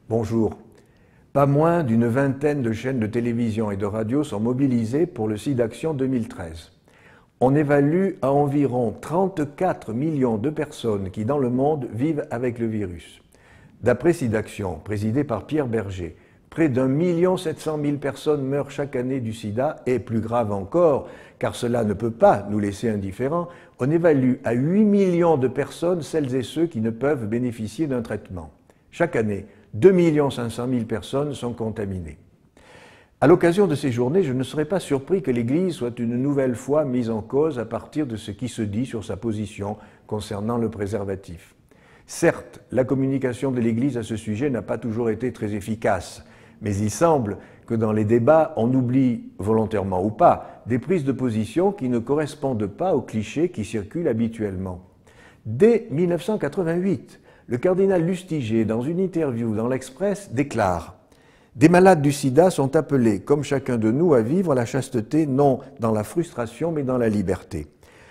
Bonjour. Pas moins d'une vingtaine de chaînes de télévision et de radio sont mobilisées pour le SIDAction 2013. On évalue à environ 34 millions de personnes qui, dans le monde, vivent avec le virus. D'après SIDAction, présidé par Pierre Berger, près d'1,7 million personnes meurent chaque année du sida et, plus grave encore, car cela ne peut pas nous laisser indifférents, on évalue à 8 millions de personnes celles et ceux qui ne peuvent bénéficier d'un traitement. Chaque année, 2,5 millions personnes sont contaminées. À l'occasion de ces journées, je ne serais pas surpris que l'Église soit une nouvelle fois mise en cause à partir de ce qui se dit sur sa position concernant le préservatif. Certes, la communication de l'Église à ce sujet n'a pas toujours été très efficace, mais il semble que dans les débats, on oublie, volontairement ou pas, des prises de position qui ne correspondent pas aux clichés qui circulent habituellement. Dès 1988, le cardinal Lustiger, dans une interview dans l'Express, déclare « Des malades du sida sont appelés, comme chacun de nous, à vivre la chasteté non dans la frustration mais dans la liberté.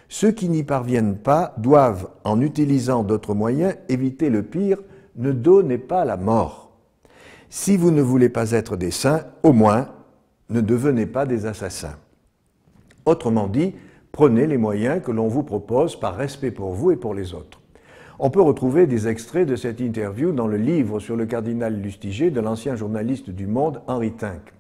Ceux qui n'y parviennent pas doivent, en utilisant d'autres moyens, éviter le pire, ne donnez pas la mort. Si vous ne voulez pas être des saints, au moins, ne devenez pas des assassins. » Autrement dit, prenez les moyens que l'on vous propose par respect pour vous et pour les autres. On peut retrouver des extraits de cette interview dans le livre sur le cardinal Lustiger de l'ancien journaliste du Monde, Henri Tinck.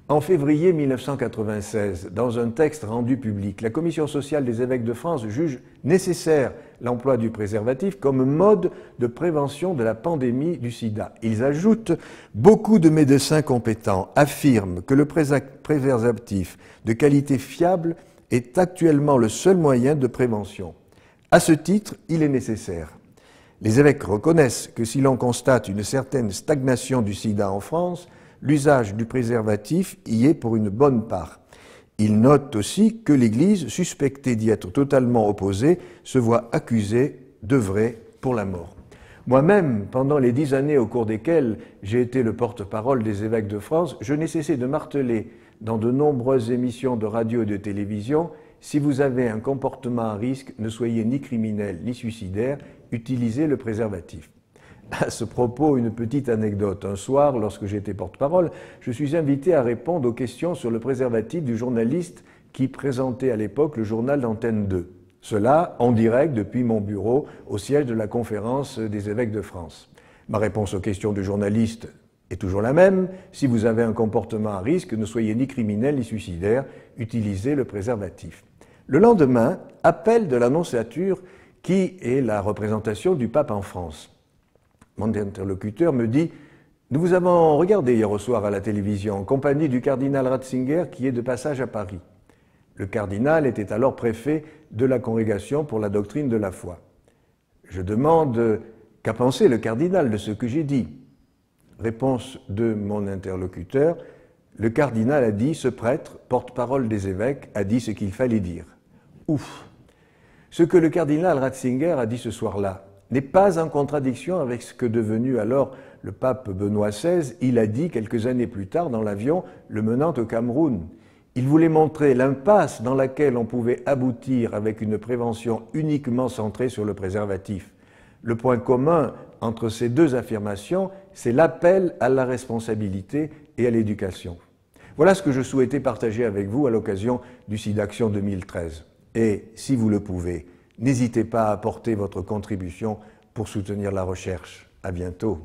En février 1996, dans un texte rendu public, la Commission sociale des évêques de France juge nécessaire l'emploi du préservatif comme mode de prévention de la pandémie du sida. Ils ajoutent « Beaucoup de médecins compétents affirment que le préservatif de qualité fiable est actuellement le seul moyen de prévention. À ce titre, il est nécessaire. » Les évêques reconnaissent que si l'on constate une certaine stagnation du sida en France, l'usage du préservatif y est pour une bonne part. Ils notent aussi que l'Église, suspectée d'y être totalement opposée, se voit accusée d'œuvrer pour la mort. Moi-même, pendant les 10 années au cours desquelles j'ai été le porte-parole des évêques de France, je n'ai cessé de marteler dans de nombreuses émissions de radio et de télévision « Si vous avez un comportement à risque, ne soyez ni criminel ni suicidaire, utilisez le préservatif. » À ce propos, une petite anecdote. Un soir, lorsque j'étais porte-parole, je suis invité à répondre aux questions sur le préservatif du journaliste qui présentait à l'époque le journal d'Antenne 2. Cela en direct depuis mon bureau au siège de la Conférence des évêques de France. Ma réponse aux questions du journaliste est toujours la même. Si vous avez un comportement à risque, ne soyez ni criminel ni suicidaire, utilisez le préservatif. Le lendemain, appel de l'annonciature qui est la représentation du pape en France. Mon interlocuteur me dit « Nous vous avons regardé hier au soir à la télévision en compagnie du cardinal Ratzinger qui est de passage à Paris. » Le cardinal était alors préfet de la Congrégation pour la doctrine de la foi. Je demande « Qu'a pensé le cardinal de ce que j'ai dit ?» Réponse de mon interlocuteur « Le cardinal a dit, ce prêtre, porte-parole des évêques, a dit ce qu'il fallait dire. » Ouf! Ce que le cardinal Ratzinger a dit ce soir-là n'est pas en contradiction avec ce que devenu alors le pape Benoît XVI, il a dit quelques années plus tard dans l'avion le menant au Cameroun. Il voulait montrer l'impasse dans laquelle on pouvait aboutir avec une prévention uniquement centrée sur le préservatif. Le point commun entre ces deux affirmations, c'est l'appel à la responsabilité et à l'éducation. Voilà ce que je souhaitais partager avec vous à l'occasion du SIDAction 2013. Et, si vous le pouvez, n'hésitez pas à apporter votre contribution pour soutenir la recherche. À bientôt.